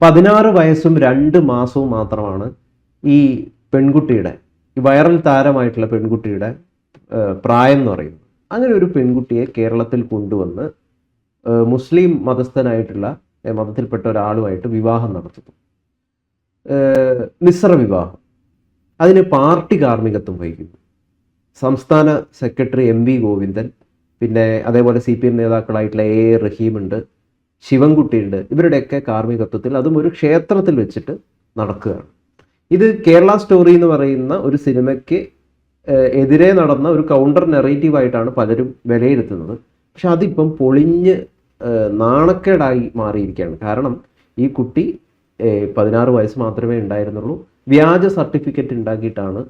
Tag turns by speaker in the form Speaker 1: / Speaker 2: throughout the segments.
Speaker 1: 16 വയസ്സും 2 മാസവും മാത്രമാണ് ഈ പെൺകുട്ടിയുടെ, ഈ വൈറൽ താരമായിട്ടുള്ള പെൺകുട്ടിയുടെ പ്രായം എന്ന് പറയുന്നത്. അങ്ങനെ ഒരു പെൺകുട്ടിയെ കേരളത്തിൽ കൊണ്ടുവന്ന് മുസ്ലിം മതസ്ഥനായിട്ടുള്ള മതത്തിൽപ്പെട്ട ഒരാളുമായിട്ട് വിവാഹം നടത്തുന്നു. മിശ്ര വിവാഹം. അതിന് പാർട്ടി കാർമ്മികത്വം വഹിക്കുന്നു. സംസ്ഥാന സെക്രട്ടറി MV ഗോവിന്ദൻ, പിന്നെ അതേപോലെ CPM നേതാക്കളായിട്ടുള്ള A റഹീമുണ്ട്, ശിവൻകുട്ടിയുണ്ട്. ഇവരുടെയൊക്കെ കാർമ്മികത്വത്തിൽ അതും ഒരു ക്ഷേത്രത്തിൽ വെച്ചിട്ട് നടക്കുകയാണ്. ഇത് കേരള സ്റ്റോറി എന്ന് പറയുന്ന ഒരു സിനിമയ്ക്ക് എതിരെ നടന്ന ഒരു കൗണ്ടർ നെറേറ്റീവായിട്ടാണ് പലരും വിലയിരുത്തുന്നത്. പക്ഷെ അതിപ്പം പൊളിഞ്ഞ് നാണക്കേടായി മാറിയിരിക്കുകയാണ്. കാരണം ഈ കുട്ടി 16 വയസ്സ് മാത്രമേ ഉണ്ടായിരുന്നുള്ളൂ. വ്യാജ സർട്ടിഫിക്കറ്റ് ഉണ്ടാക്കിയിട്ടാണ്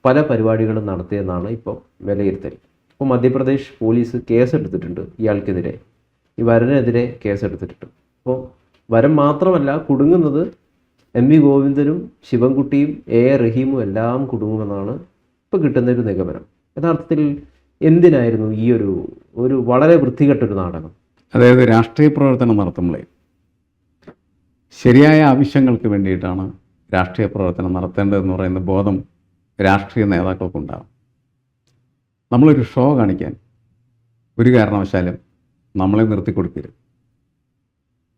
Speaker 1: പല പരിപാടികളും നടത്തിയെന്നാണ് ഇപ്പോൾ വിലയിരുത്തൽ. ഇപ്പോൾ മധ്യപ്രദേശ് പോലീസ് കേസെടുത്തിട്ടുണ്ട് ഇയാൾക്കെതിരെ, ഈ വരനെതിരെ കേസെടുത്തിട്ടുണ്ട്. അപ്പോൾ വരൻ മാത്രമല്ല കുടുങ്ങുന്നത്, MV ഗോവിന്ദനും ശിവൻകുട്ടിയും A റഹീമും എല്ലാം കുടുങ്ങുമെന്നാണ് ഇപ്പോൾ കിട്ടുന്നൊരു നിഗമനം. യഥാർത്ഥത്തിൽ എന്തിനായിരുന്നു ഈ ഒരു വളരെ വൃത്തികെട്ടൊരു നാടകം?
Speaker 2: അതായത് രാഷ്ട്രീയ പ്രവർത്തനം നടത്തുമ്പോഴേ ശരിയായ ആവശ്യങ്ങൾക്ക് വേണ്ടിയിട്ടാണ് രാഷ്ട്രീയ പ്രവർത്തനം നടത്തേണ്ടതെന്ന് പറയുന്ന ബോധം രാഷ്ട്രീയ നേതാക്കൾക്കുണ്ടാകും. നമ്മളൊരു ഷോ കാണിക്കാൻ ഒരു കാരണവശാലും നമ്മളെ നിർത്തിക്കൊടുക്കരുത്.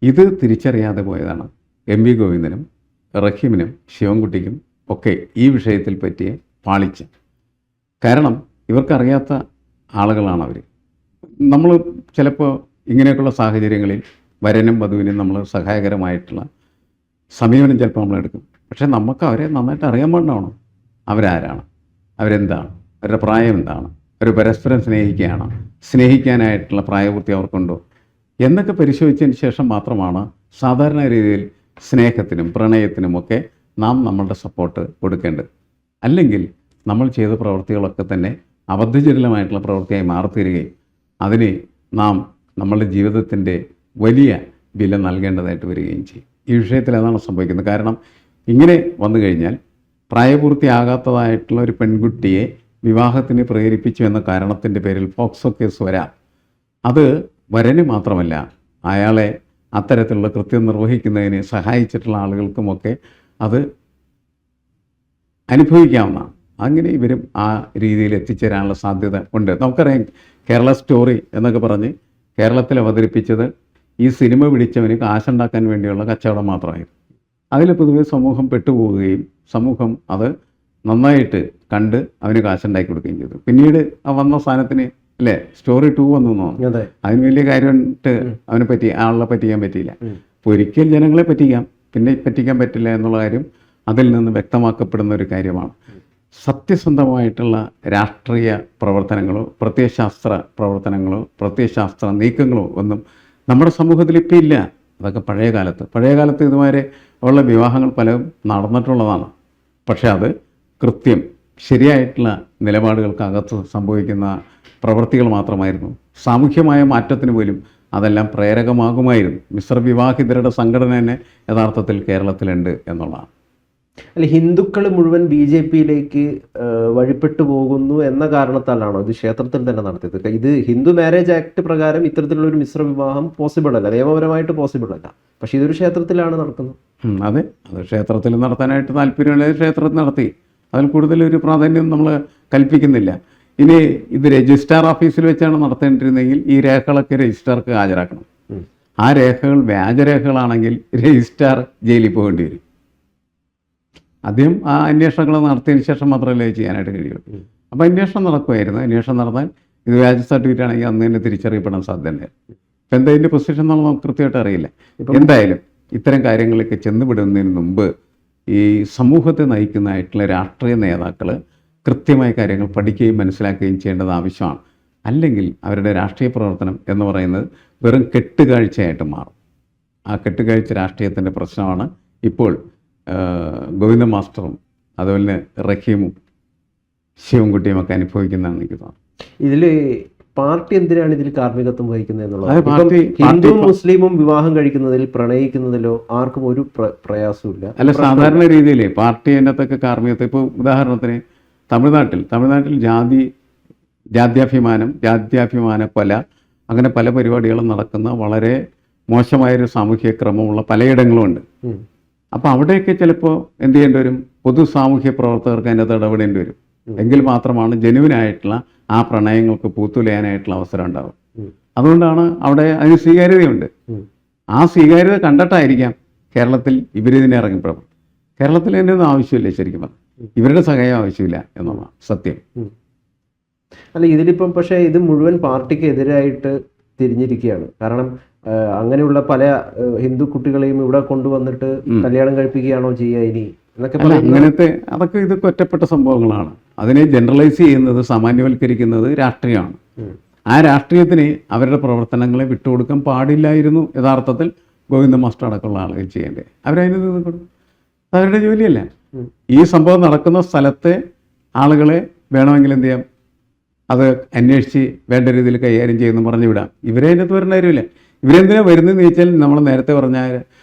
Speaker 2: ഇത് തിരിച്ചറിയാതെ പോയതാണ് MV ഗോവിന്ദനും റഹീമിനും ശിവൻകുട്ടിക്കും ഒക്കെ ഈ വിഷയത്തിൽ പറ്റിയ പാളിച്ച. കാരണം ഇവർക്കറിയാത്ത ആളുകളാണ് അവർ. നമ്മൾ ചിലപ്പോൾ ഇങ്ങനെയൊക്കെയുള്ള സാഹചര്യങ്ങളിൽ വരനും വധുവിനും നമ്മൾ സഹായകരമായിട്ടുള്ള സമീപനം ചിലപ്പോൾ നമ്മളെടുക്കും. പക്ഷേ നമുക്ക് അവരെ നന്നായിട്ട് അറിയാൻ വേണ്ടതാണ്. അവരാരാണ്, അവരെന്താണ്, അവരുടെ പ്രായം എന്താണ്, അവർ പരസ്പരം സ്നേഹിക്കുകയാണ്, സ്നേഹിക്കാനായിട്ടുള്ള പ്രായപൂർത്തി അവർക്കുണ്ടോ എന്നൊക്കെ പരിശോധിച്ചതിന് ശേഷം മാത്രമാണ് സാധാരണ രീതിയിൽ സ്നേഹത്തിനും പ്രണയത്തിനുമൊക്കെ നാം നമ്മളുടെ സപ്പോർട്ട് കൊടുക്കേണ്ടത്. അല്ലെങ്കിൽ നമ്മൾ ചെയ്ത പ്രവൃത്തികളൊക്കെ തന്നെ അബദ്ധജടിലമായിട്ടുള്ള പ്രവൃത്തിയായി മാറിത്തീരുകയും അതിന് നാം നമ്മളുടെ ജീവിതത്തിൻ്റെ വലിയ വില നൽകേണ്ടതായിട്ട് വരികയും ചെയ്യും. ഈ വിഷയത്തിൽ അതാണ് സംഭവിക്കുന്നത്. കാരണം ഇങ്ങനെ വന്നു കഴിഞ്ഞാൽ പ്രായപൂർത്തിയാകാത്തതായിട്ടുള്ള ഒരു പെൺകുട്ടിയെ വിവാഹത്തിന് പ്രേരിപ്പിച്ചു എന്ന കാരണത്തിൻ്റെ പേരിൽ പോക്സോ കേസ് വരാം. അത് വരന് മാത്രമല്ല, അയാളെ അത്തരത്തിലുള്ള കൃത്യം നിർവഹിക്കുന്നതിന് സഹായിച്ചിട്ടുള്ള ആളുകൾക്കുമൊക്കെ അത് അനുഭവിക്കാവുന്നതാണ്. അങ്ങനെ ഇവരും ആ രീതിയിൽ എത്തിച്ചേരാനുള്ള സാധ്യത ഉണ്ട്. നമുക്കറിയാം, കേരള സ്റ്റോറി എന്നൊക്കെ പറഞ്ഞ് കേരളത്തിൽ അവതരിപ്പിച്ചത് ഈ സിനിമ പിടിച്ചവന് കാശുണ്ടാക്കാൻ വേണ്ടിയുള്ള കച്ചവടം മാത്രമായിരുന്നു. അതിൽ പൊതുവെ സമൂഹം പെട്ടുപോവുകയും സമൂഹം അത് നന്നായിട്ട് കണ്ട് അവന് കാശുണ്ടാക്കി കൊടുക്കുകയും ചെയ്തു. പിന്നീട് ആ വന്ന സാധനത്തിന് അല്ലേ സ്റ്റോറി 2 വന്നു തോന്നുന്നു. അതിന് വലിയ കാര്യമായിട്ട് അവനെ ആളെ പറ്റിക്കാൻ പറ്റിയില്ല. അപ്പോൾ ഒരിക്കൽ ജനങ്ങളെ പറ്റിക്കാം, പിന്നെ പറ്റിക്കാൻ പറ്റില്ല എന്നുള്ള കാര്യം അതിൽ നിന്ന് വ്യക്തമാക്കപ്പെടുന്ന ഒരു കാര്യമാണ്. സത്യസന്ധമായിട്ടുള്ള രാഷ്ട്രീയ പ്രവർത്തനങ്ങളോ പ്രത്യയശാസ്ത്ര പ്രവർത്തനങ്ങളോ പ്രത്യയശാസ്ത്ര നീക്കങ്ങളോ ഒന്നും നമ്മുടെ സമൂഹത്തിൽ ഇപ്പം ഇല്ല. അതൊക്കെ പഴയ കാലത്ത് ഇതുവരെ ഉള്ള വിവാഹങ്ങൾ പലതും നടന്നിട്ടുള്ളതാണ്. പക്ഷേ അത് കൃത്യം ശരിയായിട്ടുള്ള നിലപാടുകൾക്കകത്ത് സംഭവിക്കുന്ന പ്രവൃത്തികൾ മാത്രമായിരുന്നു. സാമൂഹ്യമായ മാറ്റത്തിന് പോലും അതെല്ലാം പ്രേരകമാകുമായിരുന്നു. മിശ്ര വിവാഹിതരുടെ സംഘടന തന്നെ യഥാർത്ഥത്തിൽ കേരളത്തിലുണ്ട് എന്നുള്ളതാണ്.
Speaker 1: അല്ല, ഹിന്ദുക്കൾ മുഴുവൻ BJP-യിലേക്ക് വഴിപ്പെട്ടു പോകുന്നു എന്ന കാരണത്താലാണോ ഇത് ക്ഷേത്രത്തിൽ തന്നെ നടത്തിയത്? ഇത് ഹിന്ദു മാരേജ് ആക്ട് പ്രകാരം ഇത്തരത്തിലുള്ള ഒരു മിശ്ര വിവാഹം പോസിബിൾ അല്ല, നിയമപരമായിട്ട് പോസിബിൾ അല്ല. പക്ഷേ ഇതൊരു ക്ഷേത്രത്തിലാണ് നടക്കുന്നത്.
Speaker 2: അതെ, അത് ക്ഷേത്രത്തിൽ നടത്താനായിട്ട് താല്പര്യമുള്ളത് ക്ഷേത്രത്തിൽ നടത്തി. അതിൽ കൂടുതലൊരു പ്രാധാന്യം നമ്മൾ കൽപ്പിക്കുന്നില്ല. ഇനി ഇത് രജിസ്ട്രാർ ഓഫീസിൽ വെച്ചാണ് നടത്തേണ്ടിരുന്നെങ്കിൽ ഈ രേഖകളൊക്കെ രജിസ്ട്രാർക്ക് ഹാജരാക്കണം. ആ രേഖകൾ വ്യാജരേഖകളാണെങ്കിൽ രജിസ്ട്രാർ ജയിലിൽ പോകേണ്ടി വരും. ആദ്യം ആ അന്വേഷണങ്ങൾ നടത്തിയതിന് ശേഷം മാത്രമല്ലേ ചെയ്യാനായിട്ട് കഴിയുള്ളൂ. അപ്പോൾ അന്വേഷണം നടക്കുമായിരുന്നു. അന്വേഷണം നടത്താൻ ഇത് വ്യാജ സർട്ടിഫിക്കറ്റ് ആണെങ്കിൽ അന്ന് തന്നെ തിരിച്ചറിയപ്പെടാൻ സാധ്യതയുണ്ട്. ഇപ്പം എന്താ ഇതിൻ്റെ പൊസിഷൻ എന്നുള്ളത് നമുക്ക് കൃത്യമായിട്ട് അറിയില്ല. എന്തായാലും ഇത്തരം കാര്യങ്ങളിലേക്ക് ചെന്നുവിടുന്നതിന് മുമ്പ് ഈ സമൂഹത്തെ നയിക്കുന്നതായിട്ടുള്ള രാഷ്ട്രീയ നേതാക്കൾ കൃത്യമായ കാര്യങ്ങൾ പഠിക്കുകയും മനസ്സിലാക്കുകയും ചെയ്യേണ്ടത് ആവശ്യമാണ്. അല്ലെങ്കിൽ അവരുടെ രാഷ്ട്രീയ പ്രവർത്തനം എന്ന് പറയുന്നത് വെറും കെട്ടുകാഴ്ചയായിട്ട് മാറും. ആ കെട്ടുകാഴ്ച രാഷ്ട്രീയത്തിൻ്റെ പ്രശ്നമാണ് ഇപ്പോൾ ഗോവിന്ദ മാസ്റ്ററും അതുപോലെ തന്നെ റഹീമും ശിവൻകുട്ടിയും ഒക്കെ അനുഭവിക്കുന്നതാണ് എനിക്ക് തോന്നുന്നത്.
Speaker 1: ഇതിൽ പാർട്ടി എന്തിനാണ് ഇതിൽ കാർമ്മികത്വം വഹിക്കുന്നത് എന്നുള്ളത്? ഹിന്ദുവും മുസ്ലിമും വിവാഹം കഴിക്കുന്നതിൽ പ്രണയിക്കുന്നതിലോ ആർക്കും ഒരു പ്രയാസമില്ല.
Speaker 2: അല്ല, സാധാരണ രീതിയിൽ പാർട്ടി അതിനകത്തൊക്കെ കാർമ്മികത്വം, ഇപ്പോൾ ഉദാഹരണത്തിന് തമിഴ്നാട്ടിൽ ജാത്യാഭിമാന കൊല, അങ്ങനെ പല പരിപാടികളും നടക്കുന്ന വളരെ മോശമായൊരു സാമൂഹിക ക്രമമുള്ള പലയിടങ്ങളുമുണ്ട്. അപ്പോൾ അവിടെയൊക്കെ ചിലപ്പോൾ എന്ത് ചെയ്യേണ്ടി വരും, പൊതു സാമൂഹ്യ പ്രവർത്തകർക്ക് അതിനകത്ത് ഇടപെടേണ്ടി വരും. എങ്കിൽ മാത്രമാണ് ജനുവിനായിട്ടുള്ള ആ പ്രണയങ്ങൾക്ക് പൂത്തുലയാനായിട്ടുള്ള അവസരം ഉണ്ടാവും. അതുകൊണ്ടാണ് അവിടെ അതിന് സ്വീകാര്യതയുണ്ട്. ആ സ്വീകാര്യത കണ്ടിട്ടായിരിക്കാം കേരളത്തിൽ ഇവരിതിനെ ഇറങ്ങിപ്പെടും. കേരളത്തിൽ തന്നെ ഒന്നും ആവശ്യമില്ല, ശരിക്കും പറഞ്ഞാൽ ഇവരുടെ സഹായം ആവശ്യമില്ല എന്നുള്ള സത്യം.
Speaker 1: അല്ല, ഇതിലിപ്പം പക്ഷേ ഇത് മുഴുവൻ പാർട്ടിക്ക് എതിരായിട്ട് തിരിഞ്ഞിരിക്കുകയാണ്. കാരണം അങ്ങനെയുള്ള പല ഹിന്ദു കുട്ടികളെയും ഇവിടെ കൊണ്ടുവന്നിട്ട് കല്യാണം കഴിപ്പിക്കുകയാണോ ചെയ്യുക ഇനി എന്നൊക്കെ
Speaker 2: അങ്ങനത്തെ അതൊക്കെ ഇതൊക്കെ ഒറ്റപ്പെട്ട സംഭവങ്ങളാണ്. അതിനെ ജനറലൈസ് ചെയ്യുന്നത്, സാമാന്യവൽക്കരിക്കുന്നത് രാഷ്ട്രീയമാണ്. ആ രാഷ്ട്രീയത്തിന് അവരുടെ പ്രവർത്തനങ്ങളെ വിട്ടുകൊടുക്കാൻ പാടില്ലായിരുന്നു യഥാർത്ഥത്തിൽ ഗോവിന്ദ മാസ്റ്റർ അടക്കമുള്ള ആളുകൾ ചെയ്യേണ്ടത്. അവരതിന് നിൽക്കണം, അവരുടെ ജോലിയല്ല. ഈ സംഭവം നടക്കുന്ന സ്ഥലത്തെ ആളുകളെ വേണമെങ്കിൽ എന്ത് ചെയ്യാം, അത് അന്വേഷിച്ച് വേണ്ട രീതിയിൽ കൈകാര്യം ചെയ്യുന്നു പറഞ്ഞു വിടാം. ഇവരെ അതിനകത്ത് വരേണ്ട കാര്യമില്ല. ഇവരെന്തിനാ വരുന്നതെന്ന് ചോദിച്ചാൽ നമ്മൾ നേരത്തെ പറഞ്ഞ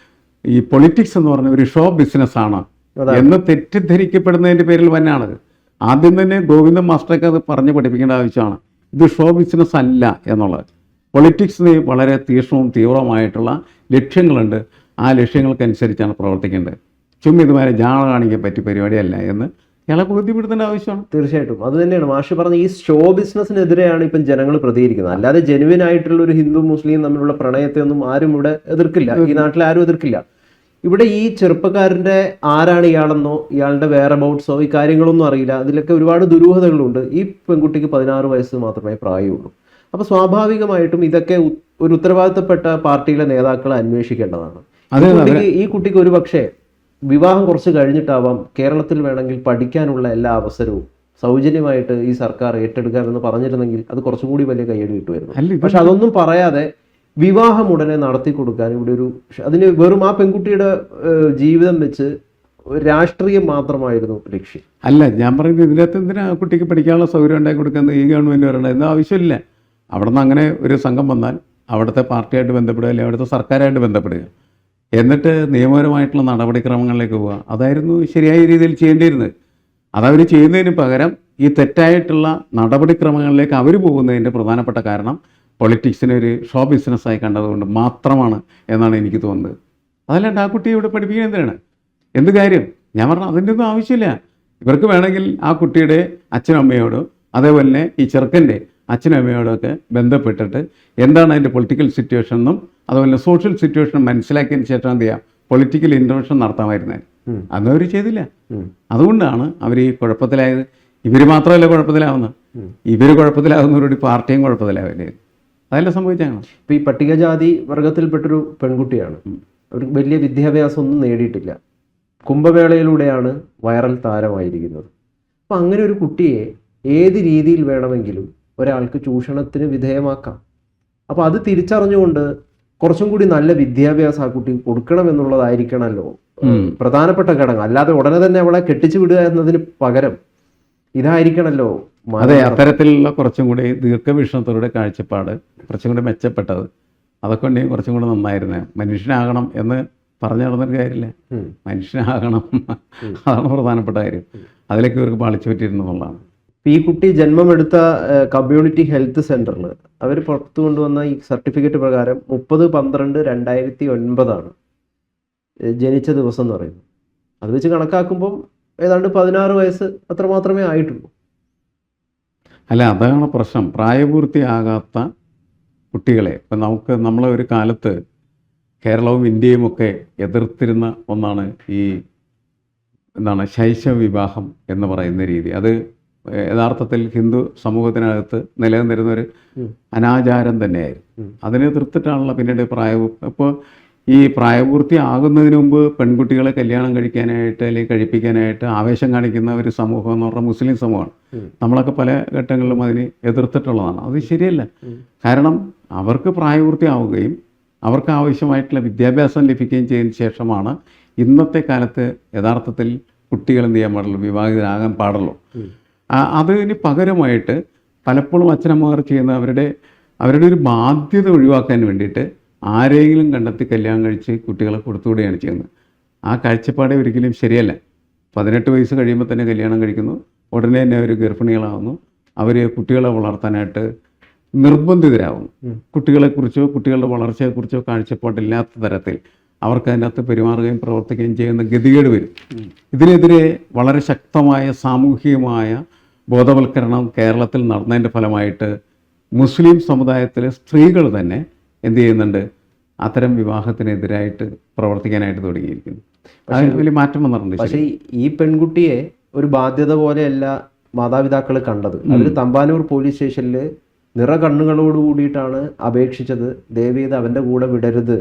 Speaker 2: ഈ പൊളിറ്റിക്സ് എന്ന് പറഞ്ഞ ഒരു ഷോ ബിസിനസ്സാണ് എന്ന് തെറ്റിദ്ധരിക്കപ്പെടുന്നതിൻ്റെ പേരിൽ തന്നെയാണത്. ആദ്യം തന്നെ ഗോവിന്ദ മാസ്റ്റർക്ക് അത് പറഞ്ഞ് പഠിപ്പിക്കേണ്ട ആവശ്യമാണ്. ഇത് ഷോ ബിസിനസ് അല്ല എന്നുള്ളത്. പൊളിറ്റിക്സിന് വളരെ തീവ്രമായിട്ടുള്ള ലക്ഷ്യങ്ങളുണ്ട്. ആ ലക്ഷ്യങ്ങൾക്കനുസരിച്ചാണ് പ്രവർത്തിക്കേണ്ടത്. ചുമ്മാ ഇതുമാരെ ജാള കാണിക്കാൻ പറ്റിയ പരിപാടിയല്ല എന്ന് ഞങ്ങളെ ബോധ്യപ്പെടുത്തേണ്ട ആവശ്യമാണ്.
Speaker 1: തീർച്ചയായിട്ടും അത് തന്നെയാണ് മാഷ് പറഞ്ഞ ഈ ഷോ ബിസിനസ്സിനെതിരെയാണ് ഇപ്പം ജനങ്ങൾ പ്രതികരിക്കുന്നത്. അല്ലാതെ ജെനുവിൻ ആയിട്ടുള്ള ഒരു ഹിന്ദു മുസ്ലിം തമ്മിലുള്ള പ്രണയത്തെ ഒന്നും ആരും ഇവിടെ എതിർക്കില്ല. ഈ നാട്ടിൽ ആരും എതിർക്കില്ല. ഇവിടെ ഈ ചെറുപ്പക്കാരൻ്റെ ആരാണ് ഇയാളെന്നോ ഇയാളുടെ വേറെ അബൌട്ട്സോ ഈ കാര്യങ്ങളൊന്നും അറിയില്ല. അതിലൊക്കെ ഒരുപാട് ദുരൂഹതകളുണ്ട്. ഈ പെൺകുട്ടിക്ക് 16 വയസ്സ് മാത്രമേ പ്രായമുള്ളൂ. അപ്പോൾ സ്വാഭാവികമായിട്ടും ഇതൊക്കെ ഒരു ഉത്തരവാദിത്തപ്പെട്ട പാർട്ടിയിലെ നേതാക്കളെ അന്വേഷിക്കേണ്ടതാണ്. ഈ കുട്ടിക്ക് ഒരു പക്ഷേ വിവാഹം കുറച്ച് കഴിഞ്ഞിട്ടാവാം കേരളത്തിൽ വേണമെങ്കിൽ പഠിക്കാനുള്ള എല്ലാ അവസരവും സൗജന്യമായിട്ട് ഈ സർക്കാർ ഏറ്റെടുക്കാമെന്ന് പറഞ്ഞിരുന്നെങ്കിൽ അത് കുറച്ചും കൂടി വലിയ കയ്യടി കിട്ടുമായിരുന്നു. പക്ഷെ അതൊന്നും പറയാതെ വിവാഹം ഉടനെ നടത്തി കൊടുക്കാൻ ഇവിടെ ഒരു അതിന് വെറും ആ പെൺകുട്ടിയുടെ ജീവിതം വെച്ച് രാഷ്ട്രീയം മാത്രമായിരുന്നു ലക്ഷ്യം.
Speaker 2: അല്ല, ഞാൻ പറയുന്നത് ഇതിനകത്ത് എന്തിനാ കുട്ടിക്ക് പഠിക്കാനുള്ള സൗകര്യം ഉണ്ടാക്കി കൊടുക്കുന്നത് ഈ ഗവൺമെൻറ് പറയണത്? എന്ന ആവശ്യമില്ല. അവിടെ നിന്ന് അങ്ങനെ ഒരു സംഘം വന്നാൽ അവിടുത്തെ പാർട്ടിയായിട്ട് ബന്ധപ്പെടുക, അല്ലെങ്കിൽ അവിടുത്തെ സർക്കാരായിട്ട് ബന്ധപ്പെടുക, എന്നിട്ട് നിയമപരമായിട്ടുള്ള നടപടിക്രമങ്ങളിലേക്ക് പോവുക. അതായിരുന്നു ശരിയായ രീതിയിൽ ചെയ്യേണ്ടിയിരുന്നത്. അതവർ ചെയ്യുന്നതിന് പകരം ഈ തെറ്റായിട്ടുള്ള നടപടിക്രമങ്ങളിലേക്ക് അവർ പോകുന്നതിൻ്റെ പ്രധാനപ്പെട്ട കാരണം പൊളിറ്റിക്സിനെ ഒരു ഷോ ബിസിനസ്സായി കണ്ടതുകൊണ്ട് മാത്രമാണ് എന്നാണ് എനിക്ക് തോന്നുന്നത്. അതല്ലാണ്ട് ആ കുട്ടിയെ ഇവിടെ പഠിപ്പിക്കാൻ എന്തിനാണ്? എന്ത് കാര്യം? ഞാൻ പറഞ്ഞു അതിൻ്റെ ഒന്നും ആവശ്യമില്ല. ഇവർക്ക് വേണമെങ്കിൽ ആ കുട്ടിയുടെ അച്ഛനമ്മയോടോ അതേപോലെ തന്നെ ഈ ചെറുക്കൻ്റെ അച്ഛനമ്മയോടൊക്കെ ബന്ധപ്പെട്ടിട്ട് എന്താണ് അതിൻ്റെ പൊളിറ്റിക്കൽ സിറ്റുവേഷൻ എന്നും അതുപോലെ സോഷ്യൽ സിറ്റുവേഷൻ മനസ്സിലാക്കിയതിന് ശേഷം എന്ത് ചെയ്യാം, പൊളിറ്റിക്കൽ ഇൻ്റർവെൻഷൻ നടത്താമായിരുന്നത്. അതൊന്നും അവർ ചെയ്തില്ല. അതുകൊണ്ടാണ് അവർ ഈ കുഴപ്പത്തിലായത്. ഇവർ മാത്രമല്ല കുഴപ്പത്തിലാവുന്നത്, ഇവർ കുഴപ്പത്തിലാവുന്നവരോട് പാർട്ടിയും കുഴപ്പത്തിലാവില്ലേ? അതല്ല സംഭവിച്ചാണ്.
Speaker 1: ഇപ്പോൾ ഈ പട്ടികജാതി വർഗത്തിൽപ്പെട്ടൊരു പെൺകുട്ടിയാണ്. ഒരു വലിയ വിദ്യാഭ്യാസം ഒന്നും നേടിയിട്ടില്ല. കുംഭമേളയിലൂടെയാണ് വൈറൽ താരമായിരിക്കുന്നത്. അപ്പം അങ്ങനെ ഒരു കുട്ടിയെ ഏത് രീതിയിൽ വേണമെങ്കിലും ഒരാൾക്ക് ചൂഷണത്തിന് വിധേയമാക്കാം. അപ്പോൾ അത് തിരിച്ചറിഞ്ഞുകൊണ്ട് കുറച്ചും കൂടി നല്ല വിദ്യാഭ്യാസം ആ കുട്ടി കൊടുക്കണം എന്നുള്ളതായിരിക്കണമല്ലോ പ്രധാനപ്പെട്ട ഘടകം. അല്ലാതെ ഉടനെ തന്നെ അവളെ കെട്ടിച്ചു വിടുക എന്നതിന് പകരം ഇതായിരിക്കണമല്ലോ.
Speaker 2: അതെ, അത്തരത്തിലുള്ള കുറച്ചും കൂടി ദീർഘവീക്ഷണത്തോടെ കാഴ്ചപ്പാട് കുറച്ചും കൂടി മെച്ചപ്പെട്ടത്, അതൊക്കെ ഉണ്ടെങ്കിൽ കുറച്ചും കൂടി നന്നായിരുന്നേ. മനുഷ്യനാകണം എന്ന് പറഞ്ഞു നടന്നൊരു കാര്യമില്ല, മനുഷ്യനാകണം, അതാണ് പ്രധാനപ്പെട്ട കാര്യം. അതിലേക്ക് ഇവർക്ക് പാളിച്ചു പറ്റിയിരുന്നുള്ളതാണ്.
Speaker 1: ഈ കുട്ടി ജന്മമെടുത്ത കമ്മ്യൂണിറ്റി ഹെൽത്ത് സെൻ്ററിൽ അവർ പുറത്തു കൊണ്ടുവന്ന ഈ സർട്ടിഫിക്കറ്റ് പ്രകാരം 30/12/2009 ജനിച്ച ദിവസം എന്ന് പറയുന്നത്. അത് വെച്ച് കണക്കാക്കുമ്പം ഏതാണ്ട് 16 വയസ്സ് അത്ര മാത്രമേ ആയിട്ടുള്ളൂ.
Speaker 2: അല്ല, അതാണ് പ്രശ്നം. പ്രായപൂർത്തിയാകാത്ത കുട്ടികളെ ഇപ്പം നമ്മളെ ഒരു കാലത്ത് കേരളവും ഇന്ത്യയും ഒക്കെ എതിർത്തിരുന്ന ഒന്നാണ് ഈ ശൈശവ വിവാഹം എന്ന് പറയുന്ന രീതി. അത് യഥാർത്ഥത്തിൽ ഹിന്ദു സമൂഹത്തിനകത്ത് നിലനിന്നിരുന്നൊരു അനാചാരം തന്നെയായിരുന്നു. അതിനെ എതിർത്തിട്ടാണല്ലോ പിന്നീട് ഇപ്പോൾ ഈ പ്രായപൂർത്തിയാകുന്നതിന് മുമ്പ് പെൺകുട്ടികളെ കല്യാണം കഴിക്കാനായിട്ട് അല്ലെങ്കിൽ കഴിപ്പിക്കാനായിട്ട് ആവേശം കാണിക്കുന്ന ഒരു സമൂഹം എന്ന് പറഞ്ഞാൽ മുസ്ലിം സമൂഹമാണ്. നമ്മളൊക്കെ പല ഘട്ടങ്ങളിലും അതിനെ എതിർത്തിട്ടുള്ളതാണ്. അത് ശരിയല്ല. കാരണം അവർക്ക് പ്രായപൂർത്തിയാവുകയും അവർക്ക് ആവശ്യമായിട്ടുള്ള വിദ്യാഭ്യാസം ലഭിക്കുകയും ചെയ്തതിന് ശേഷമാണ് ഇന്നത്തെ കാലത്ത് യഥാർത്ഥത്തിൽ കുട്ടികൾ എന്ത് ചെയ്യാൻ പാടുള്ളൂ, വിവാഹിതരാകാൻ പാടുള്ളൂ. അതിന് പകരമായിട്ട് പലപ്പോഴും അച്ഛനമ്മമാർ ചെയ്യുന്ന അവരുടെ ഒരു ബാധ്യത ഒഴിവാക്കാൻ വേണ്ടിയിട്ട് ആരെങ്കിലും കണ്ടെത്തി കല്യാണം കഴിച്ച് കുട്ടികളെ കൊടുത്തുകൂടെയാണ് ചെയ്യുന്നത്. ആ കാഴ്ചപ്പാടെ ഒരിക്കലും ശരിയല്ല. 18 വയസ്സ് കഴിയുമ്പോൾ തന്നെ കല്യാണം കഴിക്കുന്നു, ഉടനെ തന്നെ അവർ ഗർഭിണികളാവുന്നു, അവർ കുട്ടികളെ വളർത്താനായിട്ട് നിർബന്ധിതരാകുന്നു. കുട്ടികളെക്കുറിച്ചോ കുട്ടികളുടെ വളർച്ചയെക്കുറിച്ചോ കാഴ്ചപ്പാടില്ലാത്ത തരത്തിൽ അവർക്ക് അതിനകത്ത് പെരുമാറുകയും പ്രവർത്തിക്കുകയും ചെയ്യുന്ന ഗതികേട് വരും. ഇതിനെതിരെ വളരെ ശക്തമായ സാമൂഹികമായ ബോധവൽക്കരണം കേരളത്തിൽ നടന്നതിൻ്റെ ഫലമായിട്ട് മുസ്ലിം സമുദായത്തിലെ സ്ത്രീകൾ തന്നെ എന്ത് ചെയ്യുന്നുണ്ട്, അത്തരം വിവാഹത്തിനെതിരായിട്ട് പ്രവർത്തിക്കാനായിട്ട് തുടങ്ങിയിരിക്കുന്നു. അതിന് വലിയ മാറ്റം വന്നിട്ടുണ്ട്.
Speaker 1: പക്ഷേ ഈ പെൺകുട്ടിയെ ഒരു ബാധ്യത പോലെയല്ല മാതാപിതാക്കൾ കണ്ടത്. അവർ തമ്പാനൂർ പോലീസ് സ്റ്റേഷനിൽ നിറകണ്ണുകളോട് കൂടിയിട്ടാണ് അപേക്ഷിച്ചത്, ദയവേത് അവൻ്റെ കൂടെ വിടരുത്,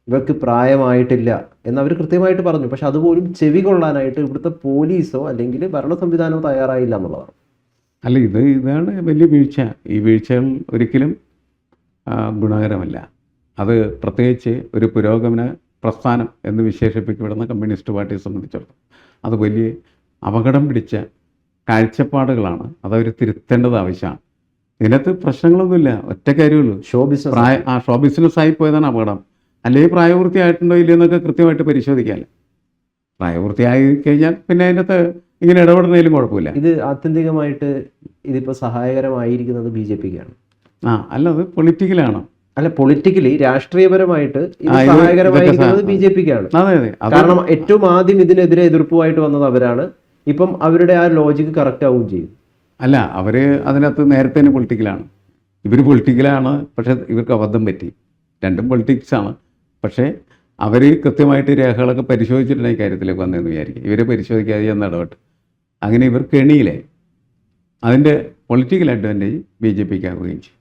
Speaker 1: ഇവർക്ക് പ്രായമായിട്ടില്ല എന്നവർ കൃത്യമായിട്ട് പറഞ്ഞു. പക്ഷെ അതുപോലും ചെവി കൊള്ളാനായിട്ട് ഇവിടുത്തെ പോലീസോ അല്ലെങ്കിൽ ഭരണ സംവിധാനമോ തയ്യാറായില്ല എന്നുള്ളതാണ്.
Speaker 2: അല്ല, ഇതാണ് വലിയ വീഴ്ച. ഈ വീഴ്ചകൾ ഒരിക്കലും ഗുണകരമല്ല. അത് പ്രത്യേകിച്ച് ഒരു പുരോഗമന പ്രസ്ഥാനം എന്ന് വിശേഷിപ്പിക്കപ്പെടുന്ന കമ്മ്യൂണിസ്റ്റ് പാർട്ടിയെ സംബന്ധിച്ചിടത്തോളം അത് വലിയ അപകടം പിടിച്ച കാഴ്ചപ്പാടുകളാണ്. അതവർ തിരുത്തേണ്ടത് ആവശ്യമാണ്. ഇതിനകത്ത് പ്രശ്നങ്ങളൊന്നുമില്ല, ഒറ്റ കാര്യമുള്ളൂ, ഷോ ബിസിനസ് ആയി പോയതാണ് അപകടം. അല്ലെങ്കിൽ പ്രായപൂർത്തിയായിട്ടുണ്ടോ ഇല്ലയോ എന്നൊക്കെ കൃത്യമായിട്ട് പരിശോധിക്കാമല്ലോ. പ്രായപൂർത്തിയായി കഴിഞ്ഞാൽ പിന്നെ അതിനകത്ത് ഇങ്ങനെ ഇടപെടുന്നതിലും കുഴപ്പമില്ല.
Speaker 1: ഇത് ആത്യന്തികമായിട്ട് ഇതിപ്പോൾ സഹായകരമായിരിക്കുന്നത് BJPക്കാണ്.
Speaker 2: അല്ല, അത് പൊളിറ്റിക്കലാണ്.
Speaker 1: അല്ല, പൊളിറ്റിക്കലി രാഷ്ട്രീയപരമായിട്ട് ഇത് സഹായകരമായിരിക്കുന്നത് BJPക്കാണ്.
Speaker 2: അതെ അതെ.
Speaker 1: കാരണം ഏറ്റവും ആദ്യം ഇതിനെതിരെ എതിർപ്പുമായിട്ട് വന്നത് അവരാണ്. ഇപ്പം അവരുടെ ആ ലോജിക്ക് കറക്റ്റ് ആവുകയും ചെയ്യും.
Speaker 2: അല്ല, അവർ അതിനകത്ത് നേരത്തെ തന്നെ പൊളിറ്റിക്കലാണ്. ഇവർ പൊളിറ്റിക്കലാണ്, പക്ഷെ ഇവർക്ക് അബദ്ധം പറ്റി. രണ്ടും പൊളിറ്റിക്സാണ്. പക്ഷേ അവർ കൃത്യമായിട്ട് രേഖകളൊക്കെ പരിശോധിച്ചിട്ടുണ്ടെങ്കിൽ കാര്യത്തിലേക്ക് വന്നതെന്ന് വിചാരിക്കും. ഇവരെ പരിശോധിക്കാതെ ചെന്ന് ഇടപെട്ട് അങ്ങനെ ഇവർ കെണിയിലെ അതിൻ്റെ പൊളിറ്റിക്കൽ അഡ്വാൻറ്റേജ് BJPക്ക് ആവുകയും ചെയ്യും.